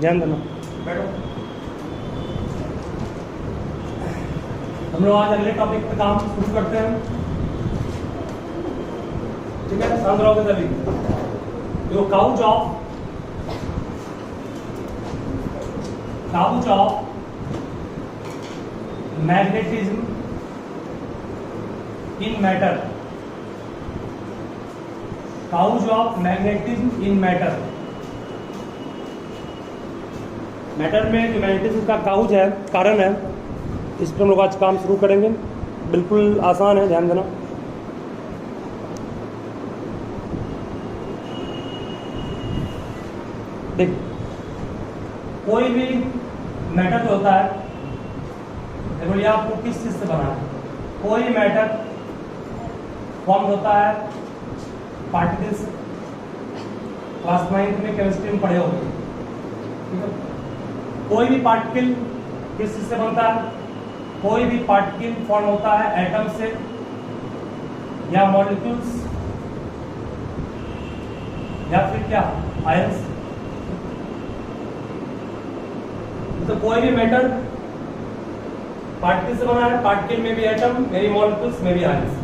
ध्यान देना। बैठो। हम लोग आज अगले टॉपिक पे काम शुरू करते हैं। ठीक है, शांत रहोगे तभी। जो couch of magnetism in matter, couch of magnetism in matter. Matter में जो मैग्नेटिज्म का काउच है, कारण है, इस पर हम लोग आज काम शुरू करेंगे। बिल्कुल आसान है, ध्यान देना। देख, कोई भी मैटर जो होता है, बोलिए आपको किस चीज से बना है। कोई मैटर फॉर्म होता है पार्टिकल से। क्लास 9 में केमिस्ट्री में पढ़े होंगे। ठीक है, कोई भी पार्टिकल किस चीज से बनता है? कोई भी पार्टिकल फॉर्म होता है एटम से या मॉलिक्यूल्स या फिर क्या, आयंस। तो कोई भी मैटर पार्टिकल से बना है, पार्टिकल में भी एटम, में भी मॉलिक्यूल्स, में भी आयंस।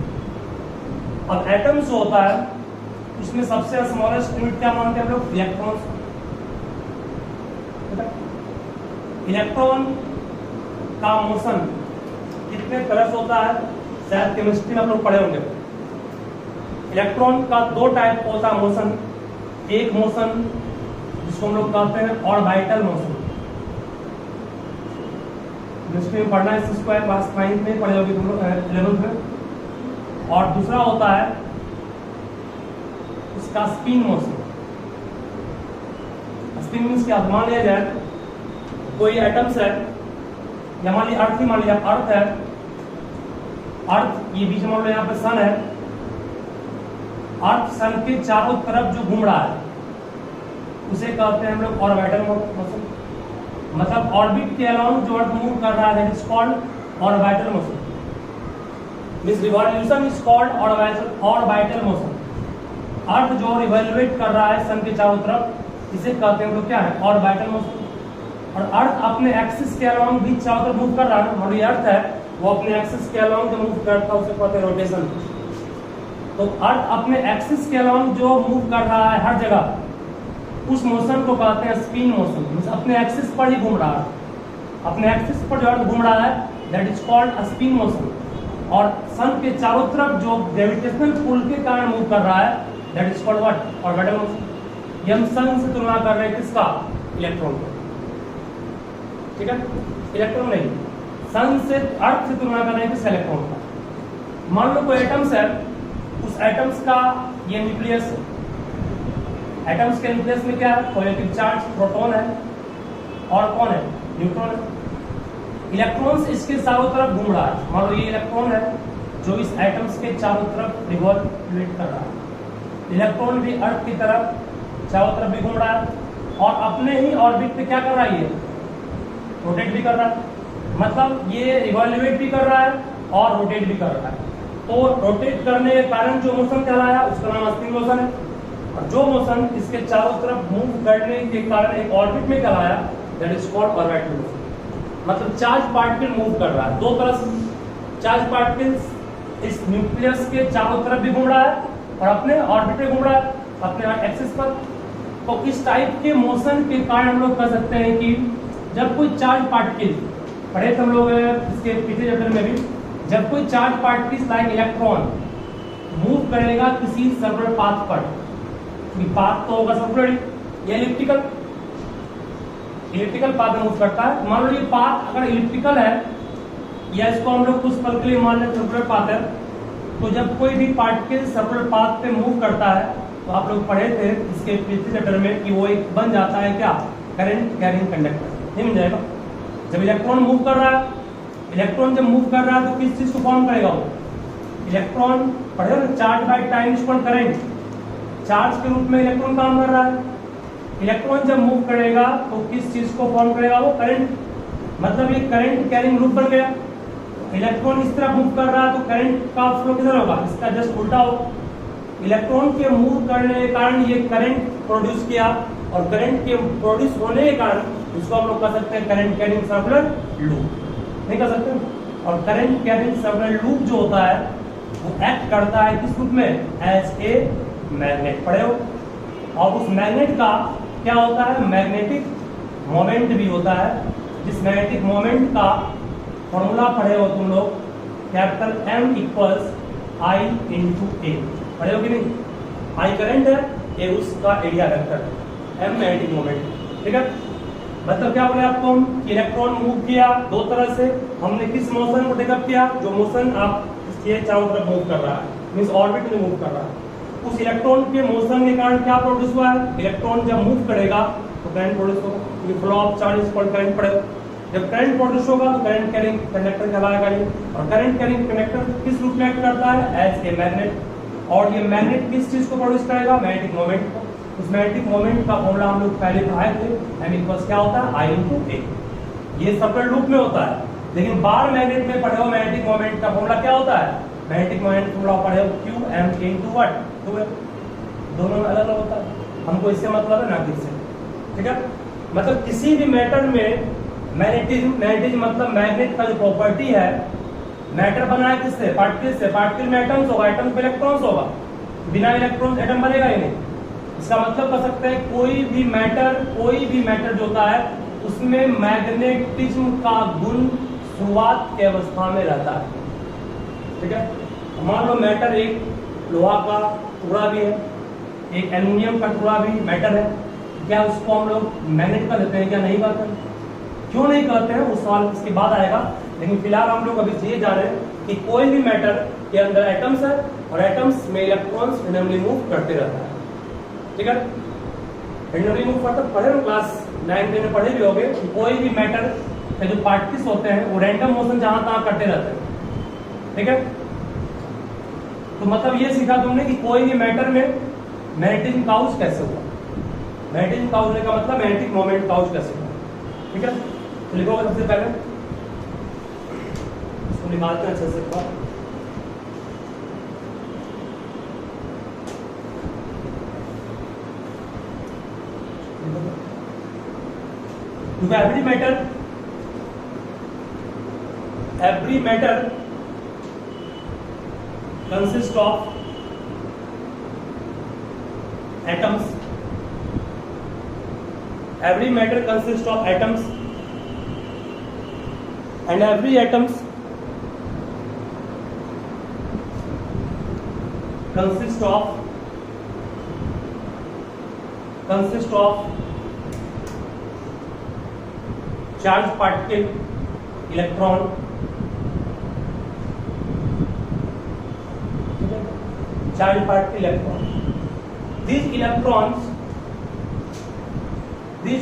अब एटम जो होता है उसमें सबसे स्मॉलेस्ट यूनिट क्या मानते हैं हम लोग? इलेक्ट्रॉन्स। इलेक्ट्रॉन का मोशन कितने तरह से होता है? शायद केमिस्ट्री में आप लोग पढ़े होंगे। इलेक्ट्रॉन का दो टाइप होता है मोशन। एक मोशन जिसको हम लोग कहते हैं ऑर्बिटल मोशन, केमिस्ट्री में पढ़ना है, इसको क्लास 9 में पढ़े होंगे तुम लोग, 11th में। और दूसरा होता है उसका स्पिन मोशन। स्पिन मीन्स क्या? मान लिया जाए कोई एटम्स है, या मान लिया अर्थ ही, मान लिया अर्थ है। अर्थ ये बीच में मान लो यहाँ पे सन है। अर्थ सन के चारों तरफ जो घूम रहा है उसे कहते हैं हम लोग ऑर्बिटल मोशन। मतलब ऑर्बिट के अलाउंग जो अर्थ मूव कर रहा है, that is called orbital motion. Means revolution is called orbital motion. Earth जो रिवॉल्यूट कर रहा है सन के चारों तरफ, इसे कहते हैं हम लोग क्या है? Orbital motion. और अर्थ अपने एक्सिस के अलाउंग भी चारों तरफ मूव कर रहा है। और ये अर्थ है वो अपने एक्सिस के अलाउंग जो मूव करता है उसे कहते हैं रोटेशन। तो अर्थ अपने एक्सिस के अलाउंग जो मूव कर रहा है हर जगह, उस मोशन को कहते हैं स्पिन मोशन। मींस अपने एक्सिस पर ही घूम रहा है। अपने एक्सिस पर जो अर्थ घूम रहा है that is called a spin motion. और सन के चारों तरफ जो ग्रेविटेशनल पुल के कारण मूव कर रहा है that is called what? Orbital motion. ये हम सन से तुलना कर रहे हैं किसका? इलेक्ट्रॉन को। ठीक है, इलेक्ट्रॉन नहीं, सन से, अर्थ से तुलना कर रहे हैं किस? इलेक्ट्रॉन का। मान लो कोई एटम्स है, उस एटम्स का ये न्यूक्लियस है। एटम्स के न्यूक्लियस में क्या है? पॉजिटिव चार्ज प्रोटॉन है, और कौन है? न्यूट्रॉन है। इलेक्ट्रॉन्स इसके चारों तरफ घूम रहा है। मान लो ये इलेक्ट्रॉन है जो इस एटम्स के चारों तरफ रिवॉल्यूट कर रहा है। इलेक्ट्रॉन भी अर्थ की तरफ चारों तरफ भी घूम रहा है, और अपने ही ऑर्बिट पे क्या कर रहा है? ये रोटेट भी कर रहा है। मतलब ये रिवॉल्यूट भी कर रहा है और रोटेट भी कर रहा है। तो रोटेट करने के कारण जो मोशन कहलाया उसका नाम स्पिन मोशन है। और जो मोशन इसके चारों तरफ मूव करने के कारण एक ऑर्बिट में कहलाया that is called orbital motion. मतलब चार्ज पार्टिकल मूव कर रहा है दो तरफ से। चार्ज पार्टिकल्स इस न्यूक्लियस के चारों तरफ भी घूम रहा है और अपने ऑर्बिट में घूम रहा है, अपने एक्सिस पर। तो इस टाइप के मोशन के कारण हम लोग कह सकते हैं कि जब कोई चार्ज पार्टिकल, पढ़े थे हम लोग इसके पिछले चैप्टर में भी, जब कोई charge particle like electron move करेगा किसी सर्कुलर पाथ पर, पाथ तो होगा सर्कुलर या इलिप्टिकल, इलिप्टिकल पाथ में मूव करता है। मान लो ये पाथ अगर इलिप्टिकल है, या इसको हम लोग कुछ पल के लिए मान लें सर्कुलर पाथ है, तो जब कोई भी पार्टिकल सर्कुलर पाथ पे मूव करता है, तो आप लोग पढ़े थे इसके पिछले चैप्टर में कि वो एक बन जाता है क्या? Current carrying conductor. नहीं मिल जाएगा। जब इलेक्ट्रॉन मूव कर रहा है, इलेक्ट्रॉन जब मूव कर रहा है तो किस चीज को फॉर्म करेगा वो? इलेक्ट्रॉन, पढ़े ना, charge by time is called current. Charge के रूप में इलेक्ट्रॉन काम कर रहा है। इलेक्ट्रॉन जब मूव करेगा तो किस चीज को फॉर्म करेगा वो? करंट। मतलब ये करंट कैरिंग लूप बन गया। इलेक्ट्रॉन इस तरह मूव कर रहा है तो करंट का फ्लो किधर होगा? इसका जस्ट उल्टा हो। इलेक्ट्रॉन के मूव करने के कारण ये करंट प्रोड्यूस किया और करंट के प्रोड्यूस होने के कारण इसको हम लोग कह सकते हैं करंट कैरिंग सर्कुलर लूप, नहीं कह सकते। और करंट कैरिंग सर्कुलर लूप जो होता है वो एक्ट करता है किस रूप में, एज ए मैग्नेट, पढ़े हो। और उस मैग्नेट का क्या होता है, मैग्नेटिक मोमेंट भी होता है, जिस मैग्नेटिक मोमेंट का फॉर्मूला पढ़े हो तुम लोग, capital M equals I into A, पढ़े हो कि नहीं। I करंट है, ए उसका एरिया वेक्टर है, M मैग्नेटिक मोमेंट, ठीक है। मतलब क्या बोले आपको हम कि इलेक्ट्रॉन मूव किया दो तरह से, हमने किस मोशन को टेकअप किया, जो मोशन आप इसके चारों तरफ मूव कर रहा है, मींस ऑर्बिट में मूव कर रहा है। उस इलेक्ट्रॉन के मोशन के कारण क्या प्रोड्यूस हुआ है, इलेक्ट्रॉन जब मूव करेगा तो करंट प्रोड्यूस होगा, क्योंकि flow of charge is called current पड़ेगा। जब करंट प्रोड्यूस होगा तो करंट कैरिंग कंडक्टर कहलाएगा ये। और करंट कैरिंग कंडक्टर किस रूप में एक्ट करता है, एज ए मैग्नेट। और ये मैग्नेट किस चीज को प्रोड्यूस करेगा, मैग्नेटिक मोमेंट को। उस मैग्नेटिक मोमेंट का फॉर्मूला हम लोग पहले पढ़ाए थे, M इक्वल्स क्या होता है, I इंटू ए। ये सर्कुलर लूप में होता है, लेकिन बार मैग्नेट में पढ़े हो मैग्नेटिक मोमेंट का फॉर्मूला क्या होता है, मैग्नेटिक मोमेंट फॉर्मूला पढ़े हो Q M into what, 2M। दोनों में अलग अलग होता है, हमको इससे मतलब है ना कि इससे, ठीक है। मतलब किसी भी मैटर में मैग्नेटिज्म मतलब मैग्नेट का जो प्रॉपर्टी है, मैटर बना है किससे, पार्टिकल से, पार्टिकल में एटम्स होगा, एटम्स में इलेक्ट्रॉन्स होगा, बिना इलेक्ट्रॉन एटम बनेगा ही नहीं। इसका मतलब कर सकते हैं कोई भी मैटर जो होता है उसमें मैग्नेटिज्म का गुण शुरुआत की अवस्था में रहता है, ठीक है। मान लो मैटर एक लोहा का टुकड़ा भी है, एक एल्यूमिनियम का टुकड़ा भी मैटर है, क्या उसको हम लोग मैग्नेट कर देते हैं, क्या नहीं करते, क्यों नहीं करते हैं, उस सवाल इसके बाद आएगा। लेकिन फिलहाल हम लोग अभी ये जान रहे हैं कि कोई भी मैटर के अंदर एटम्स है और एटम्स में इलेक्ट्रॉन्स रैंडमली मूव करते रहता है, ठीक है। रैंडमली मूव करता पढ़े हो, क्लास 9 में पढ़े भी होंगे कि कोई भी मैटर के जो पार्टिकल्स होते हैं वो रैंडम मोशन जहां तहां करते रहते हैं, ठीक है। तो मतलब ये सीखा तुमने कि कोई भी मैटर में मैग्नेटिज्म काउज कैसे हुआ, मैग्नेटिज्म काउज होने का मतलब मैग्नेटिक मोमेंट काउज कैसे हुआ, ठीक है। तो लिखोगे सबसे पहले इसको निकालते हैं अच्छे से। क्योंकि every matter consists of atoms. Every matter consists of atoms, and every atoms consists of charged particle, electron, charged particle, electron. These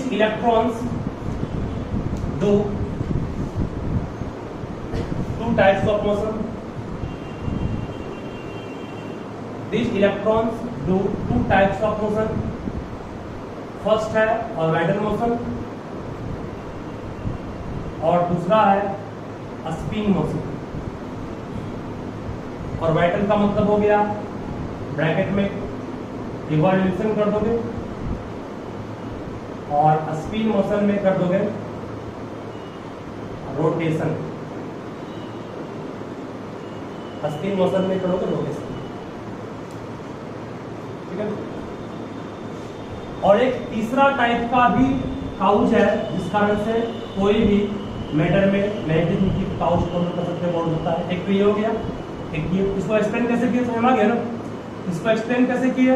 electrons do two types of motion. These electrons do two types of motion. First है orbital motion और दूसरा है spin motion. Orbital का मतलब हो गया bracket में revolution कर दोगे और स्पिन मोशन में कर दोगे रोटेशन। स्पिन मोशन में करोगे रोटेशन, ठीक है। और एक तीसरा टाइप का भी काउच है, जिस कारण से कोई भी मैटर में मैग्नेटिज्म की काउच को कर सकते बोल होता है। एक तो ये हो गया, एक ये। इसको एक्सप्लेन कैसे किया, समझ आ गया ना। इसको एक्सप्लेन कैसे किया,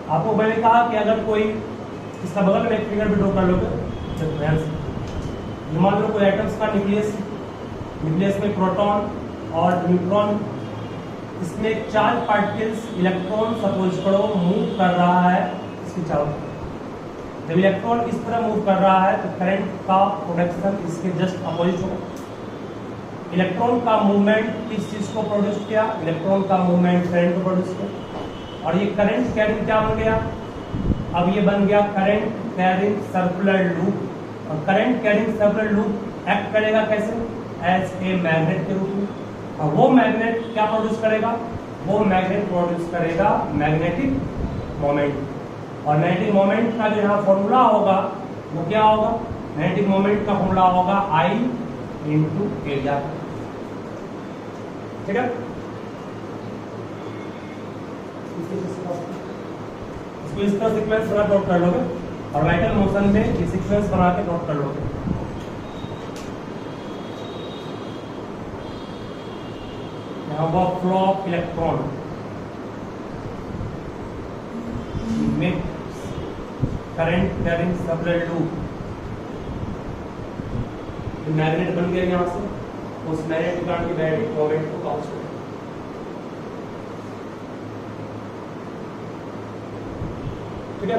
आपको मैंने कहा कि अगर कोई इसका बगल में एक फिगर भी ड्रॉ कर लोगे ध्यान से। मान लो कोई एटम्स का न्यूक्लियस में प्रोटॉन और न्यूट्रॉन, इसमें चार्ज पार्टिकल्स इलेक्ट्रॉन सपोज करो मूव कर रहा है इसके चारों तरफ। जब इलेक्ट्रॉन इस तरह मूव कर रहा है तो करंट का प्रोडक्शन इसके जस्ट अपोजिट होगा। इलेक्ट्रॉन का मूवमेंट किस चीज को प्रोड्यूस किया, इलेक्ट्रॉन का मूवमेंट करंट को प्रोड्यूस किया। और ये करंट कैरिंग क्या बन गया, अब ये बन गया करंट कैरिंग सर्कुलर लूप। और current carrying circular loop act करेगा कैसे, एज ए मैग्नेट के रूप में। और वो मैग्नेट क्या प्रोड्यूस करेगा, वो मैग्नेट प्रोड्यूस करेगा मैग्नेटिक मोमेंट। और मैग्नेटिक मोमेंट का जो यहाँ फॉर्मूला होगा वो क्या होगा, मैग्नेटिक मोमेंट का फॉर्मूला होगा I इंटू एरिया। ठीक है, इसको इस तरह सीक्वेंस बना नोट कर लोगे और ऑर्बिटल मोशन में ये सीक्वेंस बना के नोट कर लोगे। यहाँ हुआ फ्लो ऑफ इलेक्ट्रॉन में current carrying circular loop, magnet बन गया यहाँ से, उस मैग्नेटिक करंट के मैग्नेटिक मोमेंट को काउंट करें। ठीक है,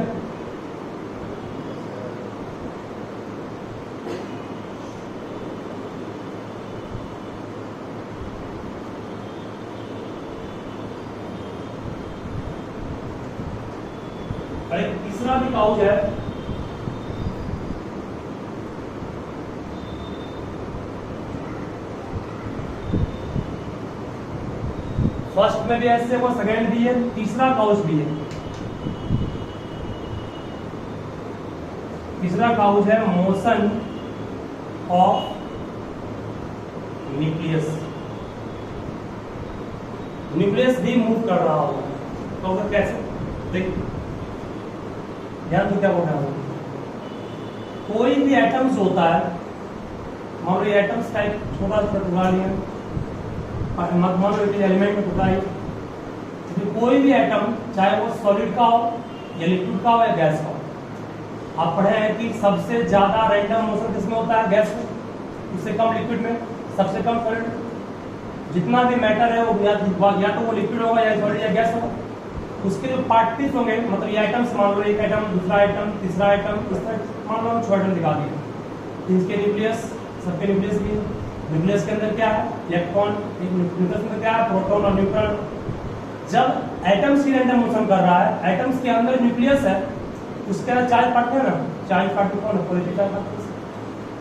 और एक तीसरा भी काउच है, फर्स्ट में भी ऐसे वो सेकेंड भी है, तीसरा काउच भी है। तीसरा काउच है मोशन ऑफ न्यूक्लियस। न्यूक्लियस भी मूव कर रहा होगा, तो फिर कैसे, देखिए ध्यान तो क्या बोल रहा हूं, कोई भी एटम्स होता है, मान लो एटम्स का एक छोटा सा टुकड़ा लिया, मान लो एलिमेंट में टुकड़ा है, कोई भी एटम चाहे वो सॉलिड का हो या लिक्विड का हो या गैस का हो, आप पढ़े हैं कि सबसे ज्यादा रैंडम मोशन किसमें होता है, गैस में, उससे कम लिक्विड में, सबसे कम सॉलिड। जितना भी मैटर है वो या तो वो लिक्विड होगा या सॉलिड या गैस होगा। उसके जो पार्टिकल्स होंगे, मतलब ये आइटम्स मान लो, एक आइटम, दूसरा आइटम, तीसरा आइटम, इस तरह मान लो हम 6 आइटम दिखा दिए। इनके न्यूक्लियस, सबके न्यूक्लियस भी, न्यूक्लियस के अंदर क्या है, इलेक्ट्रॉन, न्यूक्लियस के अंदर क्या है, प्रोटॉन और न्यूट्रॉन। जब एटम्स की रैंडम मोशन कर रहा है, एटम्स के अंदर न्यूक्लियस है, उसके अंदर चार्ज पार्टिकल है ना, चार्ज पार्टिकल कौन है, पॉजिटिव चार्ज पार्टिकल्स।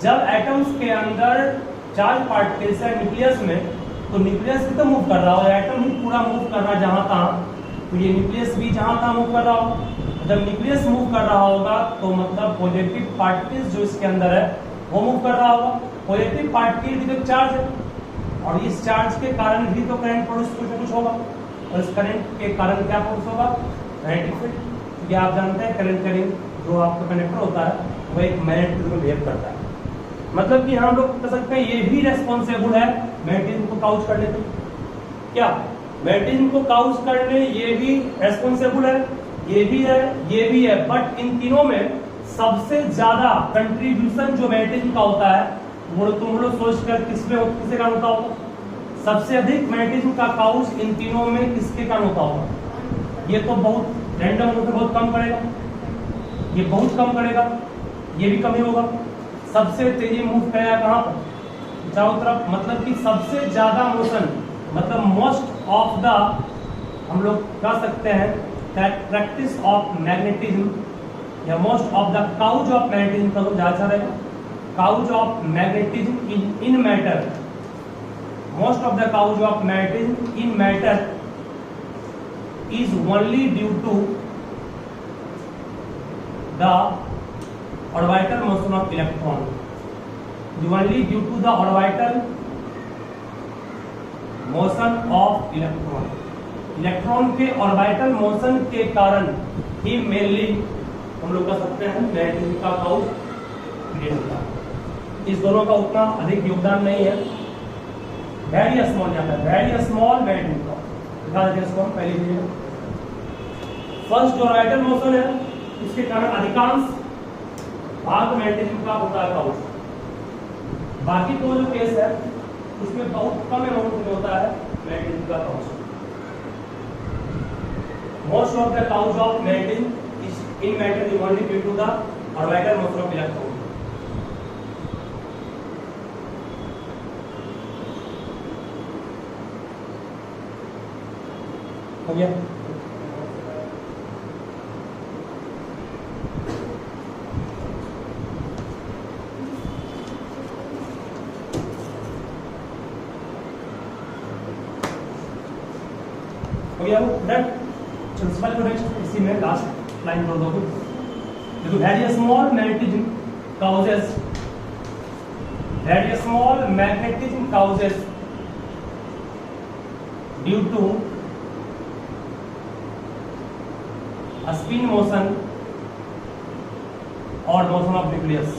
जब एटम्स के अंदर चार्ज पार्टिकल्स है न्यूक्लियस में, तो न्यूक्लियस भी तो मूव कर रहा हो, एटम ही पूरा मूव कर रहा है जहां तहां, तो ये न्यूक्लियस भी जहां तहां मूव कर रहा हो। जब न्यूक्लियस मूव कर रहा होगा तो मतलब पॉजिटिव पार्टिकल्स जो इसके अंदर है वो मूव कर रहा होगा। पॉजिटिव पार्टिकल भी तो चार्ज है, और इस चार्ज के कारण भी तो करंट प्रोड्यूस कुछ होगा, और इस करंट के कारण क्या प्रोड्यूस होगा, मैग्नेटिक फील्ड। क्योंकि आप जानते हैं करंट करेंट जो आपका कंडक्टर होता है वो एक मैग्नेटिज्म में बिहेव करता है। मतलब कि हम लोग कह सकते हैं ये भी रेस्पॉन्सिबल है मैग्नेटिज्म को काउच करने के। क्या मैग्नेटिज्म को काउच करने ये भी रेस्पॉन्सिबल है, ये भी है, ये भी है, बट इन तीनों में सबसे ज्यादा कंट्रीब्यूशन जो मैग्नेटिज्म का होता है वो तुम लोग सोच कर किसके कारण होता होगा, सबसे अधिक मैग्नेटिज्म का काउच इन तीनों में किसके कारण होता होगा। ये तो बहुत रैंडम होकर बहुत कम करेगा, ये बहुत कम करेगा, ये भी कम ही होगा। सबसे तेजी मूव करेगा कहां पर, चारों तरफ, मतलब कि सबसे ज्यादा मोशन, मतलब मोस्ट ऑफ द, हम लोग कह सकते हैं प्रैक्टिस ऑफ मैग्नेटिज्म या most of the couch of magnetism का ज्यादा रहेगा। Couch of magnetism in matter, most of the couch of magnetism in matter is only due to the orbital motion of electron, only due to the orbital motion of electron। Electron के orbital motion के कारण ही mainly हम लोग कह सकते हैं magnetism का couch create होता है। इस दोनों का उतना अधिक योगदान नहीं है, वेरी स्मॉल, यहाँ पर वेरी स्मॉल मैग्नेटिज्म का दिखा देते हैं इसको हम पहले भी। फर्स्ट जो ऑर्बिटल मोशन है उसके कारण अधिकांश भाग मैग्नेटिज्म का होता है काउच। बाकी दो जो केस है उसमें बहुत कम अमाउंट में होता है मैग्नेटिज्म का couch. Most of the couch of magnetism is in matter is only due to the orbital motion of electron. हो गया? हो गया वो डन। चलो सवाल को नेक्स्ट, इसी में लास्ट लाइन कर दोगे। देखो very small magnetism causes very small magnetism causes due to a spin motion or motion of nucleus.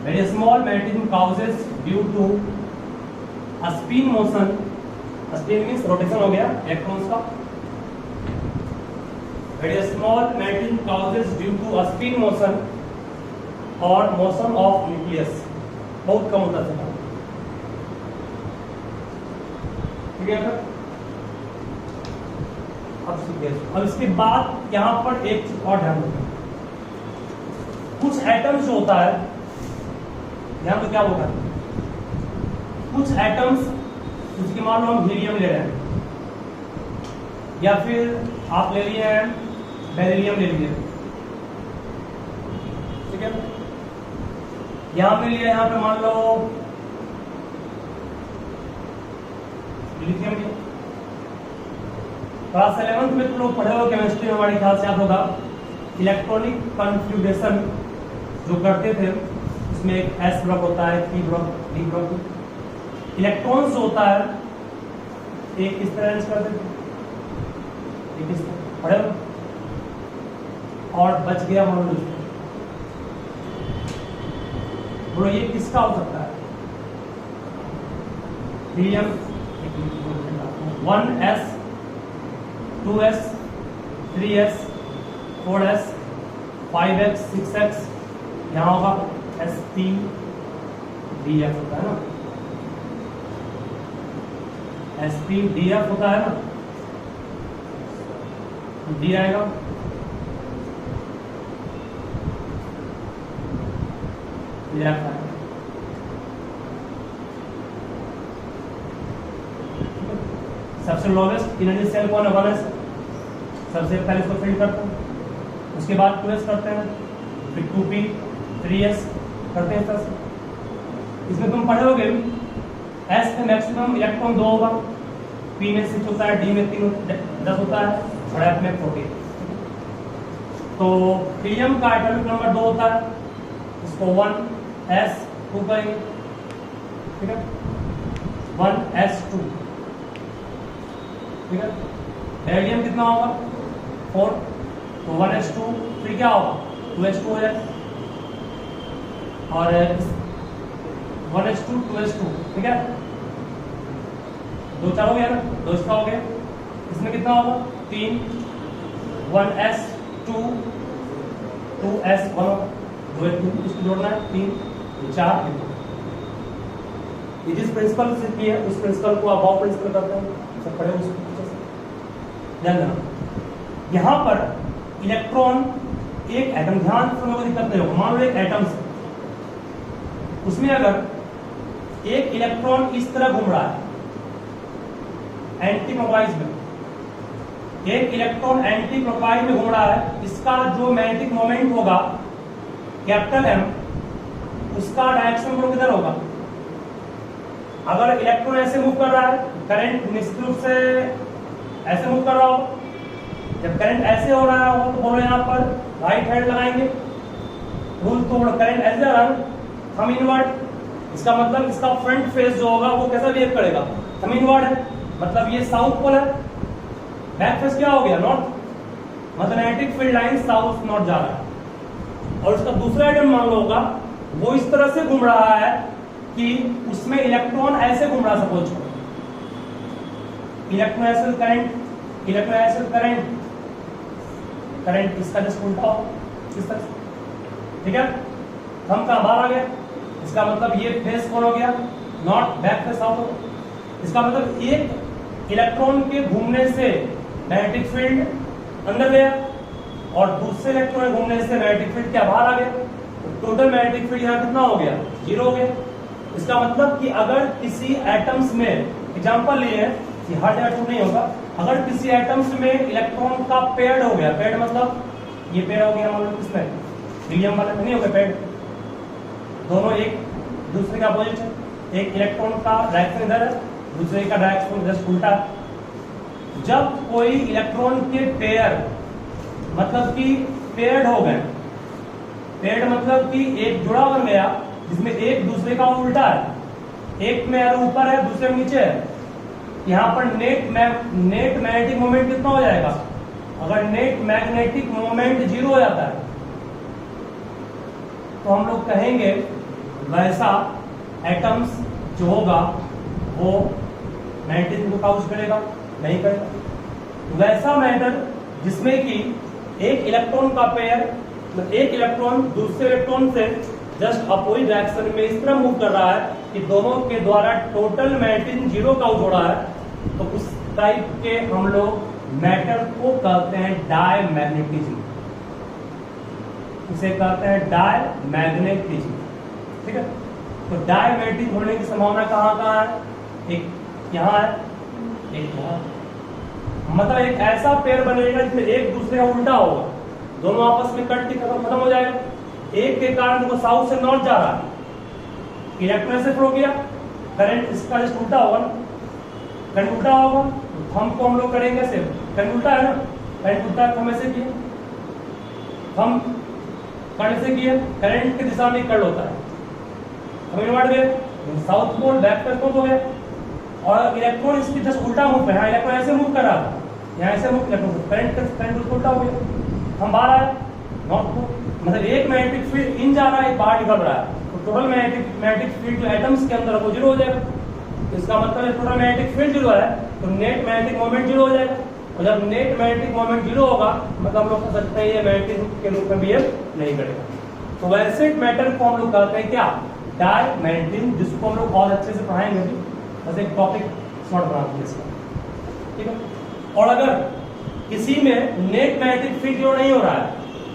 Very small magnetism causes due to a spin motion. Spin means rotation हो गया electrons का। Very small magnetism causes due to a spin motion or motion of nucleus, बहुत कम होता है। ठीक है, अब इसके बाद यहाँ पर एक चीज और ध्यान रखना, कुछ एटम्स जो होता है यहाँ पे क्या होगा, कुछ एटम्स उसकी मान लो हम हीलियम ले रहे हैं या फिर आप ले लिए हैं बेरिलियम ले लिए, ठीक है, यहां पे लिया, यहां पे मान लो लिथियम लिया। क्लास 11th में तुम लोग पढ़े हो केमिस्ट्री में, हमारे ख्याल से याद होगा इलेक्ट्रॉनिक कन्फ्यूगेशन जो करते थे, उसमें एक एस ब्लॉक होता है, P block, D block. Electrons होता है एक इस तरह अरेंज कर देते, एक इस तरह पढ़े और बच गया मान लो, बोलो ये किसका हो सकता है, helium 1s 2s 3s 4s 5x 6x, यहाँ होगा sp df होता है ना, SPDF होता है ना, डी आएगा, एफ आएगा। सबसे लोवेस्ट एनर्जी सेल कौन है, 1s, सबसे पहले इसको फिल करते हैं, उसके बाद 2s करते हैं, फिर 2p 3s करते हैं। तरह इसमें तुम पढ़ोगे S में मैक्सिमम इलेक्ट्रॉन 2 होगा, P में 6 होता है, D में 10 होता है और F में 14। तो हीलियम का एटॉमिक नंबर 2 होता है, इसको 1s2 करेंगे, ठीक है, 1s2, ठीक है। बेरिलियम कितना होगा 4, तो 1s2 फिर क्या होगा 2s2 हो जाए, और 1s2 2s2, ठीक है, 2 4 हो गया ना, 2 इसका हो गया, इसमें कितना होगा 3, 1s2 2s1, 2 इसको जोड़ना है, 3 4, ये जिस प्रिंसिपल से की है उस प्रिंसिपल को अबाउ प्रिंसिपल करते हैं, सब पढ़े उसको ध्यान देना। यहाँ पर इलेक्ट्रॉन एक एटम, ध्यान से लोगों को दिक्कत नहीं होगा, मान लो एक एटम से, उसमें अगर एक इलेक्ट्रॉन इस तरह घूम रहा है एंटी क्लॉकवाइज में, एक इलेक्ट्रॉन एंटी क्लॉकवाइज में घूम रहा है, इसका जो मैग्नेटिक मोमेंट होगा कैपिटल M, उसका डायरेक्शन को किधर होगा, अगर इलेक्ट्रॉन ऐसे मूव कर रहा है, करंट निश्चित रूप से ऐसे मूव कर रहा हो, जब करंट ऐसे हो रहा हो तो बोलो यहाँ पर राइट हैंड लगाएंगे, रूल तोड़, करंट ऐसे आ रहा है, थंब इनवर्ड, इसका मतलब इसका फ्रंट फेस जो होगा वो कैसा बिहेव करेगा, थंब इनवर्ड है, मतलब ये साउथ पोल है, बैक फेस क्या हो गया नॉर्थ, मतलब magnetic field line south north जा रहा है। और उसका दूसरा एटम मान लो होगा वो इस तरह से घूम रहा है कि उसमें इलेक्ट्रॉन ऐसे घूम रहा, सपोज करो इलेक्ट्रोनाइसिस करंट, इलेक्ट्रोनाइसिस करंट, करंट इसका जस्ट उल्टा हो इस तरह, ठीक है, थंब का बाहर आ गया, इसका मतलब ये फेस कौन हो गया नॉर्थ, बैक फेस साउथ हो, इसका मतलब एक इलेक्ट्रॉन के घूमने से मैग्नेटिक फील्ड अंदर गया और दूसरे इलेक्ट्रॉन के घूमने से मैग्नेटिक फील्ड क्या बाहर आ गया, तो टोटल मैग्नेटिक फील्ड यहाँ कितना हो गया 0 हो गया। इसका मतलब कि अगर किसी एटम्स में, एग्जांपल लिए कि हर एटम नहीं होगा, अगर किसी एटम्स में इलेक्ट्रॉन का पेयर्ड हो गया, पेयर्ड मतलब ये पेयर हो गया मान लो किसमें, हीलियम वाले में नहीं हो गया पेयर्ड, दोनों एक दूसरे का अपोजिट है, एक इलेक्ट्रॉन का डायरेक्शन इधर है, दूसरे का डायरेक्शन जस्ट उल्टा। जब कोई इलेक्ट्रॉन के पेयर मतलब कि पेयर्ड हो गए, पेयर्ड मतलब कि एक जुड़ा बन गया जिसमें एक दूसरे का उल्टा है, एक में एरो ऊपर है दूसरे में नीचे है, यहाँ पर नेट मैग्नेटिक मोमेंट कितना हो जाएगा? अगर नेट मैग्नेटिक मोमेंट 0 हो जाता है तो हम लोग कहेंगे वैसा एटम्स जो होगा वो मैग्नेटिज्म को काउज करेगा, नहीं करेगा। वैसा मैटर जिसमें कि एक इलेक्ट्रॉन का पेयर, मतलब एक इलेक्ट्रॉन दूसरे इलेक्ट्रॉन से जस्ट अपोजिट डायरेक्शन में इस तरह मूव कर रहा है कि दोनों के द्वारा टोटल मैग्नेटिज्म 0 काउज हो रहा है, तो उस टाइप के हम लोग मैटर को कहते हैं डायमैग्नेटिज्म। इसे कहते हैं डायमैग्नेटिज्म, ठीक है। तो डायमैग्नेटिक होने की संभावना कहाँ कहाँ है? एक यहाँ है, एक यहाँ। मतलब एक ऐसा पेयर बनेगा जिसमें एक दूसरे का उल्टा होगा, दोनों आपस में कट के खत्म हो जाएगा। एक के कारण वो साउथ से नॉर्थ जा रहा है, इलेक्ट्रॉन से फ्लो किया, करंट इसका जस्ट उल्टा होगा ना, करंट उल्टा होगा। थंब को हम लोग करेंगे ऐसे, करंट उल्टा है ना, करंट उल्टा है, थंब ऐसे किए, थंब कट से किए, करंट की दिशा में कट होता है, हमें बढ़ गए, साउथ पोल बैक पर हो गया, और इलेक्ट्रॉन इसकी जस्ट उल्टा मूव कर रहा है, इलेक्ट्रॉन ऐसे मूव कर रहा था, यहाँ ऐसे मूव करंट उल्टा हो गया, हम बाहर आए नॉर्थ पोल, मतलब एक मैग्नेटिक फील्ड इन जा रहा है, एक बाहर निकल रहा है, तो टोटल मैग्नेटिक फील्ड जो एटम्स के अंदर है वो 0 हो जाएगा। इसका मतलब है टोटल मैग्नेटिक फील्ड 0 है तो नेट मैग्नेटिक मोमेंट 0 हो जाएगा, और जब नेट मैग्नेटिक मोमेंट 0 होगा मतलब हम लोग कह सकते हैं ये मैग्नेटिज्म के रूप में बिहेव नहीं करेगा। तो वैसे मैटर को हम लोग कहते हैं क्या? डायमैग्नेटिज्म, जिसको हम लोग बहुत अच्छे से पढ़ाएंगे भी, बस एक टॉपिक शॉर्ट बना देंगे इसका, ठीक है। और अगर किसी में नेट मैग्नेटिक फील्ड 0 नहीं हो रहा है,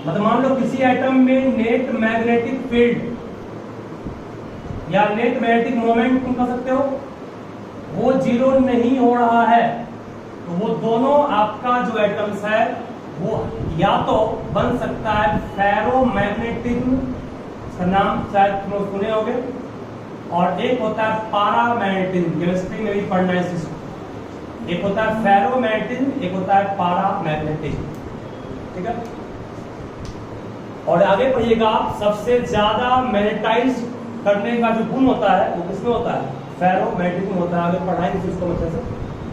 मतलब मान लो किसी एटम में नेट मैग्नेटिक फील्ड या नेट मैग्नेटिक मोमेंट तुम कह सकते हो वो 0 नहीं हो रहा है, तो वो दोनों आपका जो एटम्स है वो या तो बन सकता है फेरोमैग्नेटिज्म, इसका नाम शायद तुम सुने होंगे, और एक होता है पारामैग्नेटिज्म, केमिस्ट्री में भी पढ़ना है इसको। एक होता है फेरोमैग्नेटिज्म, एक होता है पारामैग्नेटिज्म, ठीक है। और आगे पढ़िएगा, सबसे ज्यादा मैग्नेटाइज करने का जो गुण होता है वो किसमें होता है? फेरोमैग्नेटिज्म होता है। आगे पढ़ाएंगे इसको अच्छे से,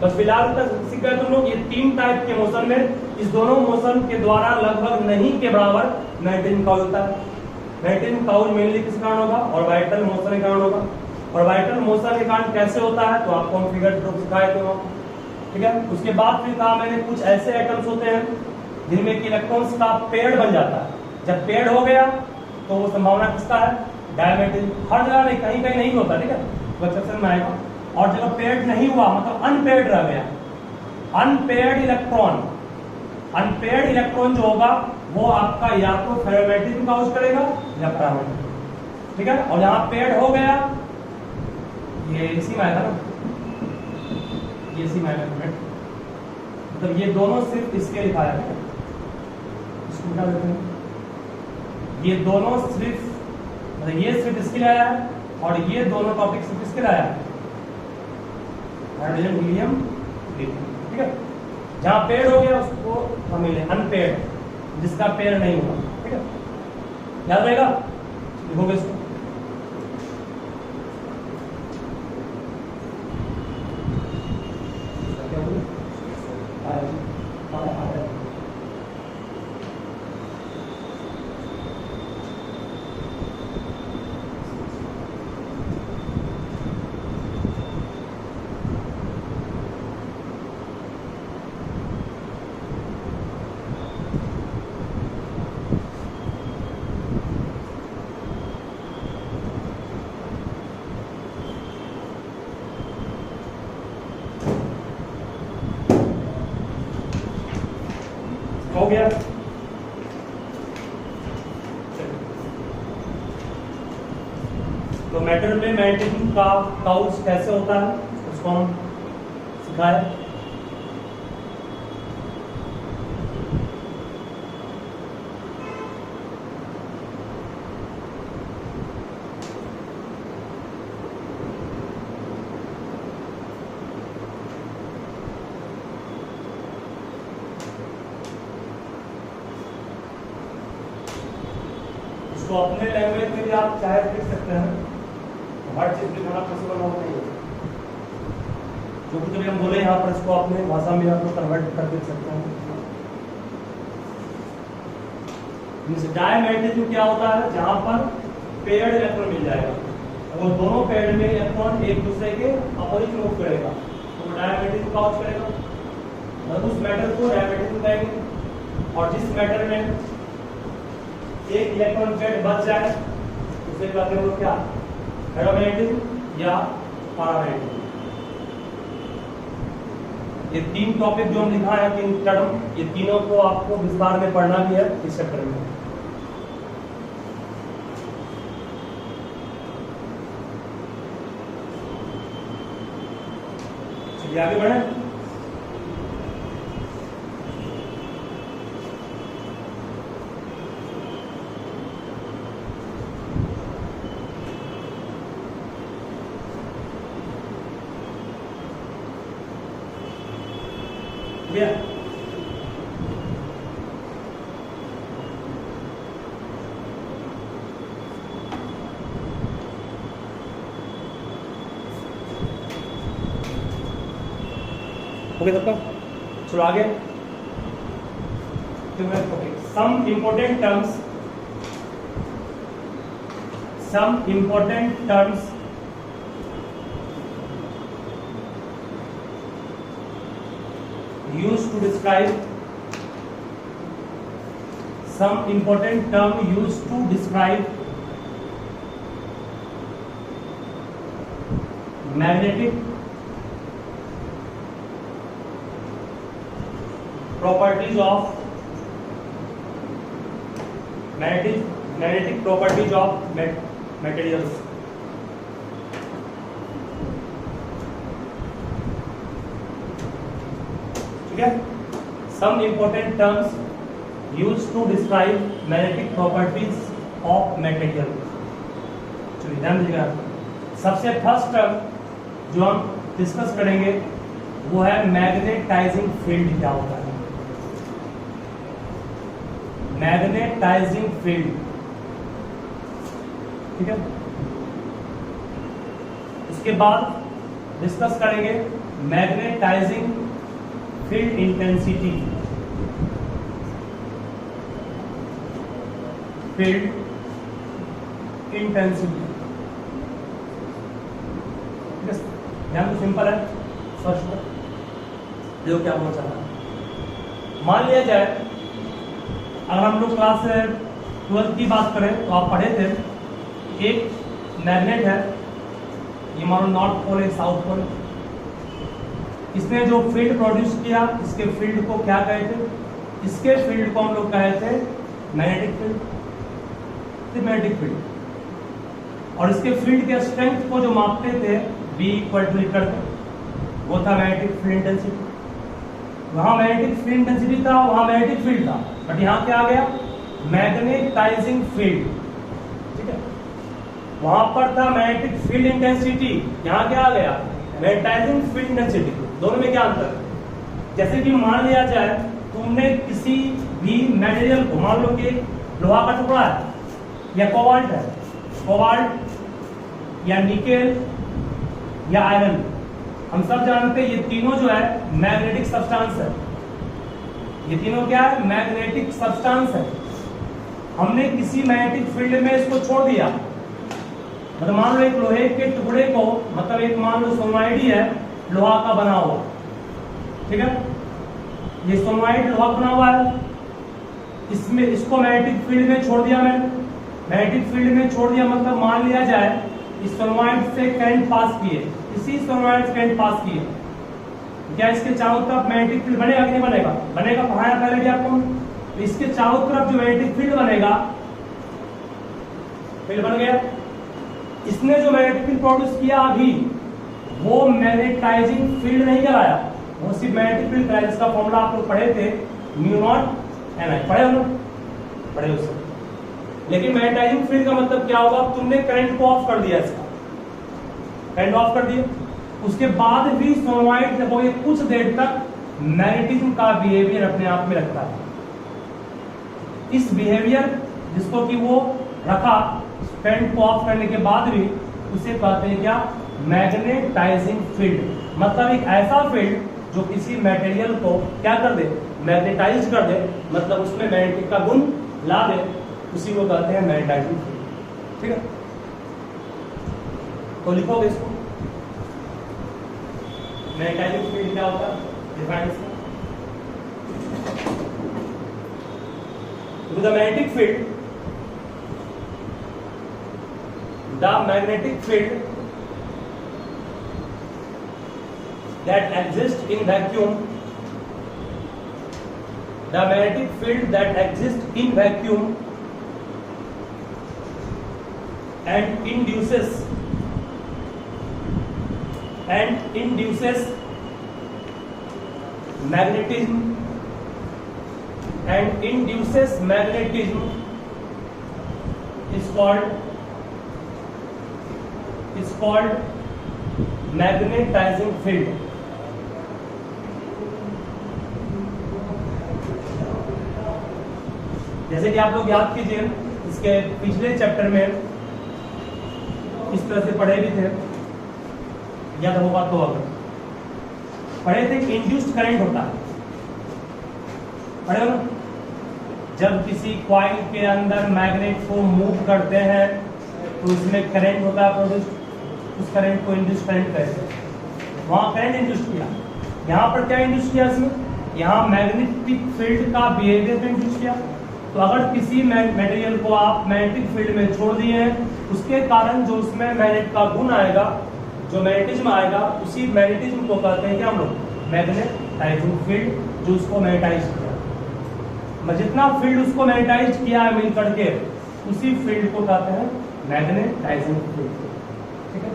बस फिलहाल तक सीख गए तुम लोग ये 3 टाइप के मोशन में, इस दोनों मोशन के द्वारा लगभग नहीं के बराबर मैग्नेटिज्म काउज होता है। मैग्नेटिज्म काउज मेनली किस कारण होगा? ऑर्बिटल मोशन के कारण होगा। ऑर्बिटल मोशन के कारण कैसे होता है तो आपको हम फिगर तो सिखाए थे वहाँ, ठीक है। उसके बाद फिर कहा मैंने कुछ ऐसे एटम्स होते हैं जिनमें कि इलेक्ट्रॉन्स का पेयर्ड बन जाता है। जब पेयर्ड हो गया तो वो संभावना किसका है? डायमैग्नेटिज्म। हर जगह नहीं, कहीं कहीं नहीं होता, ठीक है, वो एक्सेप्शन में आएगा। और जब पेयर्ड नहीं हुआ मतलब अनपेयर्ड रह गया, अनपेयर्ड इलेक्ट्रॉन जो होगा वो आपका या तो फेरोमैग्नेटिज्म काउज करेगा या पैरामैग्नेटिज्म, ठीक है। और यहाँ पेयर्ड हो गया, ये इसी में आएगा ना, ये इसी में आएगा, मतलब ये दोनों सिर्फ इसके लिखाया है, इसको क्या देते हैं, ये दोनों सिर्फ मतलब ये सिर्फ इसके लिए आया है और ये दोनों टॉपिक सिर्फ इसके लिए आया है, हाइड्रोजन हीलियम लिथियम, ठीक है। जहां पेयर हो गया उसको हम मिले अनपेयर्ड, जिसका पेयर नहीं हुआ, ठीक है, याद रहेगा, लिखोगे इसको। हो गया, तो मैटर में मैग्नेटिज्म का काउज कैसे होता है उसको हम सिखाए। इसको अपने लैंग्वेज में भी आप चाहे लिख सकते हैं, हर चीज लिखाना पॉसिबल होता नहीं है। जो कुछ भी हम बोले यहाँ पर इसको अपने भाषा में आप लोग कन्वर्ट कर देख सकते हैं। डायमैग्नेटिज्म क्या होता है? जहां पर पेयर्ड इलेक्ट्रॉन मिल जाएगा और दोनों पेयर्ड में इलेक्ट्रॉन एक दूसरे के अपोजिट मूव करेगा तो डायमैग्नेटिज्म का यूज करेगा। और उस मैटर को डायमैग्नेटिज्म कहेंगे। और जिस मैटर में एक इलेक्ट्रॉन पेयर बच जाए उसे कहते हैं वो क्या? फेरोमैग्नेटिज्म या पैरामैग्नेटिज्म। ये तीन टॉपिक जो हम लिखा है, तीन टर्म, ये तीनों को आपको विस्तार में पढ़ना भी है इस चैप्टर में। चलिए आगे बढ़े। ओके सबका, चलो आगे। Some important terms used to describe magnetic properties of materials। ठीक है, some important terms used to describe magnetic properties of material। चलिए ध्यान दीजिएगा। सबसे फर्स्ट टर्म जो हम डिस्कस करेंगे वो है मैग्नेटाइजिंग फील्ड। क्या होता है मैग्नेटाइजिंग फील्ड? ठीक है, उसके बाद डिस्कस करेंगे मैग्नेटाइजिंग फील्ड इंटेंसिटी। ध्यान तो सिंपल है, स्पष्ट जो क्या बोलना चाह रहा है। मान लिया जाए अगर हम लोग क्लास 12 की बात करें तो आप पढ़े थे एक मैग्नेट है, ये मानो नॉर्थ पोल है, साउथ पोल। इसने जो फील्ड प्रोड्यूस किया, इसके फील्ड को क्या कहते थे? इसके फील्ड को हम लोग कहे थे मैग्नेटिक फील्ड। मैग्नेटिक फील्ड और इसके फील्ड के स्ट्रेंथ को जो मापते थे B = मीटर, वो था मैग्नेटिक फील्ड इंटेंसिटी। वहां मैग्नेटिक फील्ड इंटेंसिटी था, वहां मैग्नेटिक फील्ड था, बट यहाँ क्या आ गया? Magnetising field. ठीक है, वहां पर था मैग्नेटिक फील्ड इंटेंसिटी, यहाँ क्या आ गया? Magnetising field intensity. दोनों में क्या अंतर है? जैसे कि मान लिया जाए तुमने किसी भी मटेरियल को, मान लो कि लोहा का टुकड़ा है या कोबाल्ट है, कोबाल्ट या निकेल या आयरन, हम सब जानते हैं ये तीनों जो है मैग्नेटिक सब्सटेंस है। ये तीनों क्या है? मैग्नेटिक सब्सटेंस है। हमने किसी मैग्नेटिक फील्ड में इसको छोड़ दिया, मतलब मान लो एक लोहे के टुकड़े को, मतलब एक मान लो सोनाइड ही है, लोहा का बना हुआ। ठीक है, ये सोनाइड लोहा बना हुआ है, इसमें इसको मैग्नेटिक फील्ड में छोड़ दिया मैंने। मैग्नेटिक फील्ड में छोड़ दिया मतलब मान लिया जाए इस सोनाइड से करंट पास किए, इसी सोनाइड से करंट पास किए, क्या इसके चारों तरफ मैग्नेटिक फील्ड बनेगा कि नहीं बनेगा? बनेगा, पढ़ाया पहले भी आपको। तो इसके चारों तरफ जो मैग्नेटिक फील्ड बनेगा, फील्ड बन गया। इसने जो मैग्नेटिक फील्ड प्रोड्यूस किया अभी, वो मैग्नेटाइजिंग फील्ड नहीं कराया, वो सिर्फ मैग्नेटिक फील्ड कराया, जिसका फॉर्मूला आप लोग पढ़े थे μ0 पढ़े हम लोग, पढ़े उससे। लेकिन मैग्नेटाइजिंग फील्ड का मतलब क्या होगा? तुमने करंट को ऑफ कर दिया, इसका करंट ऑफ कर दिया, उसके बाद भी सोनोइड देखो ये कुछ देर तक मैग्नेटिज्म का बिहेवियर अपने आप में रखता है। इस बिहेवियर जिसको कि वो रखा, करंट को ऑफ करने के बाद भी, उसे कहते हैं क्या, मैग्नेटाइजिंग फील्ड। मतलब एक ऐसा फील्ड जो किसी मटेरियल को क्या कर दे, मैग्नेटाइज कर दे, मतलब उसमें मैग्नेटिक का गुण ला दे, उसी को कहते हैं मैग्नेटाइजिंग फील्ड। ठीक है, तो लिखोगे इसको, मैग्नेटाइजिंग फील्ड क्या होता है, डिफाइन इसको। The magnetic field, the magnetic field that exists in vacuum, the magnetic field that exists in vacuum and induces magnetism is called magnetizing field। जैसे कि आप लोग याद कीजिए, इसके पिछले चैप्टर में इस तरह से पढ़े भी थे, याद होगा तो, अगर पढ़े थे कि इंड्यूस्ड करंट होता है, पढ़े हो? जब किसी कॉइल के अंदर मैग्नेट को मूव करते हैं तो उसमें करंट होता है प्रोड्यूस, उस करंट को इंड्यूस करंट कहते हैं। वहां करंट इंड्यूस किया, यहाँ पर क्या इंड्यूस किया इसमें, यहाँ मैग्नेटिक फील्ड का बिहेवियर को इंड्यूस किया। तो अगर किसी मटेरियल को आप मैग्नेटिक फील्ड में छोड़ दिए हैं, उसके कारण जो उसमें मैग्नेट का गुण आएगा, जो मैग्नेटिज्म आएगा, उसी मैग्नेटिज्म को कहते हैं क्या हम लोग, मैग्नेटाइजिंग फील्ड, जो उसको मैग्नेटाइज किया। जितना फील्ड उसको मैग्नेटाइज किया है मिल करके, उसी फील्ड को कहते हैं मैग्नेटाइजिंग फील्ड। ठीक है,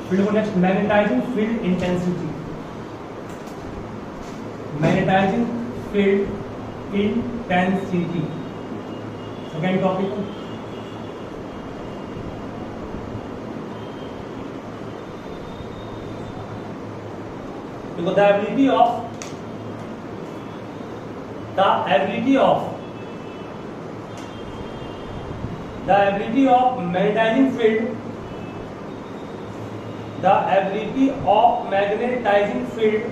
फील्ड को next, magnetising field intensity, magnetising field intensity, second topic. देखो, the ability of magnetizing field, the ability of magnetizing field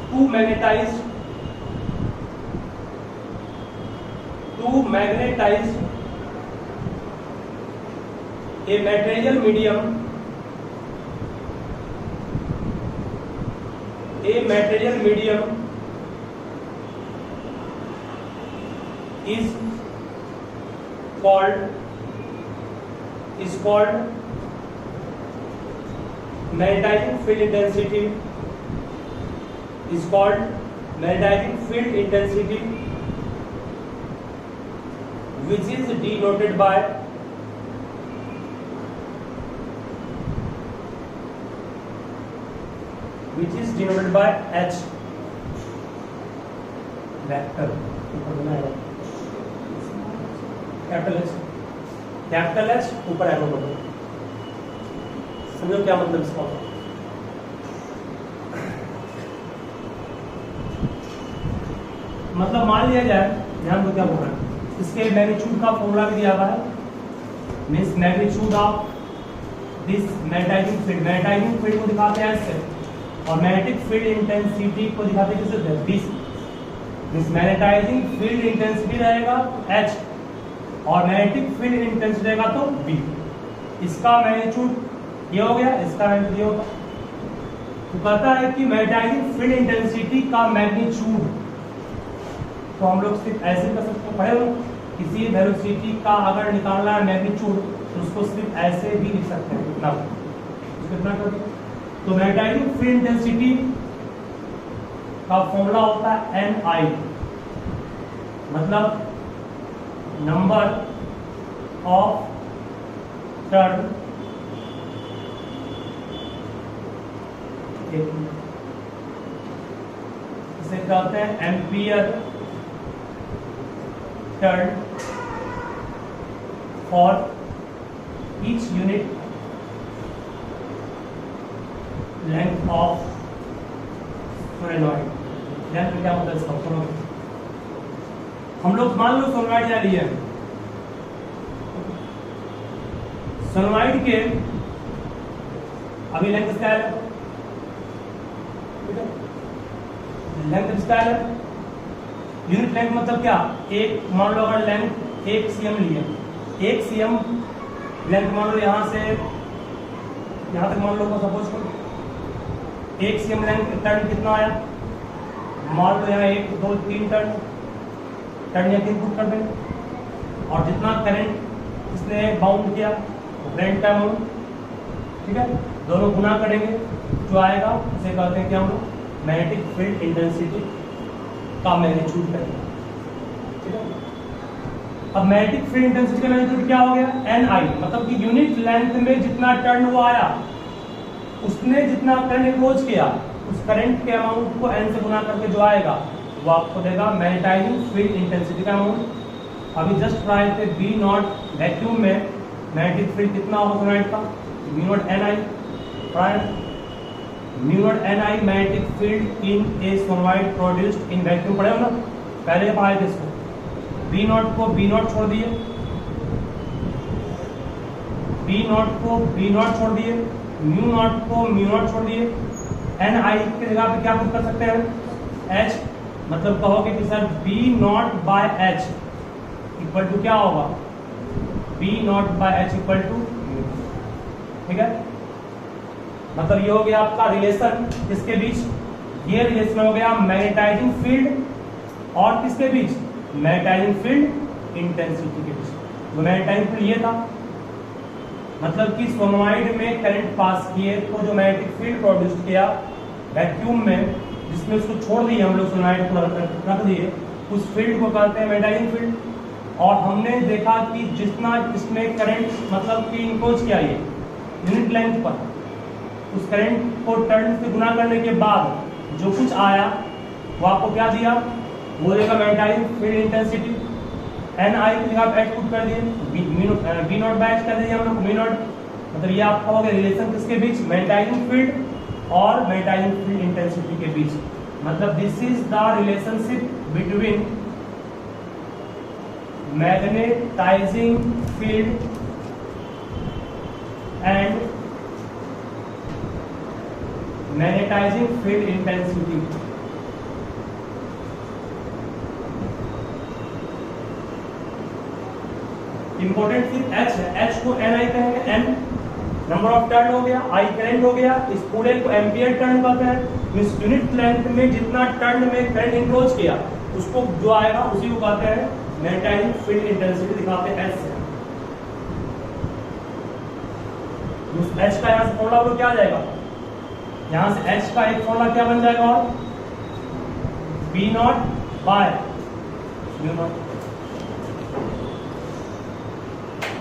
to magnetize a material medium, is called magnetizing field intensity, which is denoted by H vector, capital H ऊपर arrow button. समझो क्या मतलब इसका, मतलब मान लिया जाए, ध्यान दो क्या बोल रहा है, इसके मैग्नीट्यूड का फॉर्मूला भी दिया हुआ है, means magnitude of this magnetising field को दिखाते हैं ऐसे, और मैग्नेटिक फील्ड इंटेंसिटी को दिखाते हैं किससे, दिस मैग्नेटाइजिंग फील्ड इंटेंसिटी रहेगा H, और मैग्नेटिक फील्ड इंटेंसिटी रहेगा तो B। इसका मैग्नीट्यूड ये हो गया, इसका मैग्नीट्यूड ये होगा। तो कहता है कि मैग्नेटाइजिंग फील्ड इंटेंसिटी का मैग्नीट्यूड, तो हम लोग सिर्फ ऐसे कर सकते हैं, पढ़े हो, किसी वेलोसिटी का अगर निकालना है मैग्नीट्यूड, तो उसको सिर्फ ऐसे भी लिख सकते हैं, इतना कितना कर दिया। तो मैग्नेटाइजिंग फील्ड इंटेंसिटी का फॉर्मूला होता है NI, मतलब नंबर ऑफ टर्न, इसे कहते हैं ampere turn for each unit length of solenoid. क्या मतलब इसका, हम लोग मान लो सोलेनॉइड जा रही है, सोनोमाइड के अभी लेंथ स्केल है, लेंथ स्केल है, यूनिट लेंथ मतलब क्या, एक मान लो अगर लेंथ 1 cm लिए, 1 cm लेंथ मान लो यहाँ से यहाँ तक मान लो सपोज करो 1 cm लेंथ, टर्न कितना आया, मान लो यहाँ 1 2 3 टर्न या इनपुट कर देंगे, और जितना करंट इसने बाउंड किया करंट का अमाउंट, ठीक है, दोनों गुना करेंगे, जो आएगा उसे कहते हैं कि हम लोग मैग्नेटिक फील्ड इंटेंसिटी का मैग्नीट्यूड करेंगे, ठीक है। अब मैग्नेटिक फील्ड इंटेंसिटी का मैग्नीट्यूड क्या हो गया, Ni, मतलब कि यूनिट लेंथ में जितना टर्न वो आया, उसने जितना करंट इंपोज किया, उस करंट के अमाउंट को n से गुना करके जो आएगा वो आपको देगा मैग्नेटाइजिंग फील्ड इंटेंसिटी का अमाउंट। अभी just try the B naught vacuum में मैग्नेटिक फील्ड कितना होगा सोनाइड का, mu naught Ni, mu naught Ni magnetic field in a solenoid produced in vacuum, पढ़े हो ना, पहले पढ़ाए थे इसको। बी नॉट को बी नॉट छोड़ दिए, बी नॉट को बी नॉट छोड़ दिए, म्यू नॉट को म्यू नॉट छोड़ दिए, Ni की जगह पे क्या पुट कर सकते हैं, H, मतलब कहोगे कि sir B not by H equal to क्या होगा, B not by H equal to, ठीक है। मतलब ये हो गया आपका रिलेशन किसके बीच, ये रिलेशन हो गया मैग्नेटाइजिंग फील्ड और किसके बीच, मैग्नेटाइजिंग फील्ड इंटेंसिटी के बीच। तो मैग्नेटाइजिंग फील्ड ये था, मतलब कि सोनोइड में करंट पास किए तो जो मैग्नेटिक फील्ड प्रोड्यूस किया वैक्यूम में, जिसमें उसको छोड़ दिए हम लोग सोनोइड को रख दिए, उस फील्ड को कहते हैं मैग्नेटाइजिंग फील्ड। और हमने देखा कि जितना इसमें करंट मतलब कि इंपोज किया ये यूनिट लेंथ पर, उस करंट को टर्न से गुना करने के बाद जो कुछ आया वो आपको क्या दिया, वो देगा मैग्नेटाइजिंग फील्ड इंटेंसिटी। Ni की जगह पे H पुट कर दिए, बी नॉट बाय H कर दिए हम लोग, बी नॉट, मतलब ये आपका हो गया रिलेशन किसके बीच, मैग्नेटाइजिंग फील्ड और मैग्नेटाइजिंग फील्ड इंटेंसिटी के बीच। मतलब this is the relationship between magnetising field and magnetising field intensity. Important चीज H है, H को Ni कहेंगे, N नंबर ऑफ टर्न हो गया, I करंट हो गया, इस पूरे को एम्पियर टर्न कहते हैं। इस यूनिट लेंथ में जितना टर्न में करंट इंक्रोच किया उसको जो आएगा उसी को कहते हैं मैग्नेटाइजिंग फील्ड इंटेंसिटी, दिखाते हैं H से। उस H का यहाँ से फॉर्मूला वो क्या आ जाएगा, यहाँ से H का एक फॉर्मूला क्या बन जाएगा, और B not by mu not.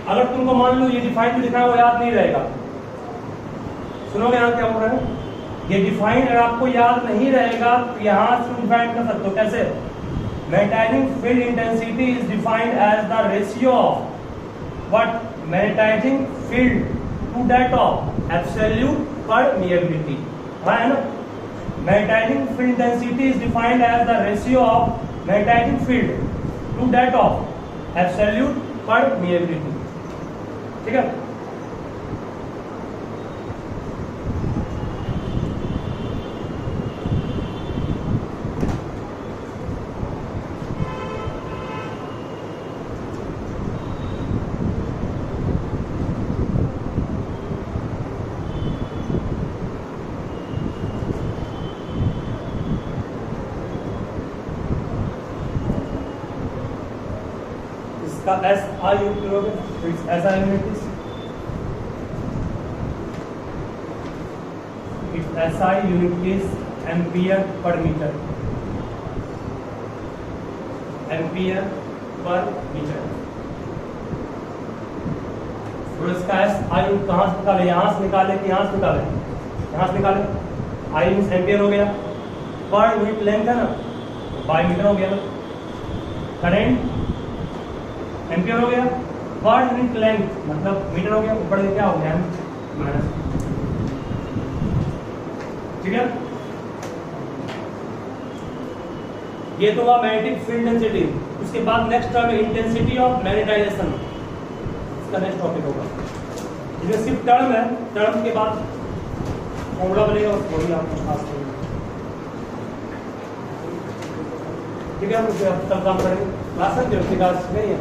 अगर तुमको मान लो ये डिफाइन लिखा है वो याद नहीं रहेगा, सुनोगे यहाँ क्या बोल रहे हैं, ये डिफाइन अगर आपको याद नहीं रहेगा तो यहाँ से डिफाइन कर सकते हो कैसे, magnetising field intensity is defined as the ratio of what, magnetising field to that of absolute permeability, है ना। Magnetising field intensity is defined as the ratio of magnetising field to that of absolute permeability, ठीक है। इसका SI unit करोगे, SI unit SI unit is ampere per metre, ampere per metre. तो इसका SI unit कहाँ से निकाले, यहाँ से निकाले कि यहाँ से निकाले, यहाँ से निकाले, I मीन्स एम्पियर हो गया, पर यूनिट लेंथ है ना, बाय मीटर हो गया ना, करंट एम्पियर हो गया, पर यूनिट लेंथ मतलब मीटर हो गया, ऊपर क्या हो गया माइनस, ठीक है। ये तो हुआ मैग्नेटिक फील्ड डेंसिटी। उसके बाद नेक्स्ट टर्म है इंटेंसिटी ऑफ मैग्नेटाइजेशन, इसका नेक्स्ट टॉपिक होगा। इसमें सिर्फ टर्म है, टर्म के बाद फॉर्मूला बनेगा, उस थोड़ी आपको खास करेंगे। ठीक है, हम उसे अब तक काम करेंगे। क्लास है जो नहीं है।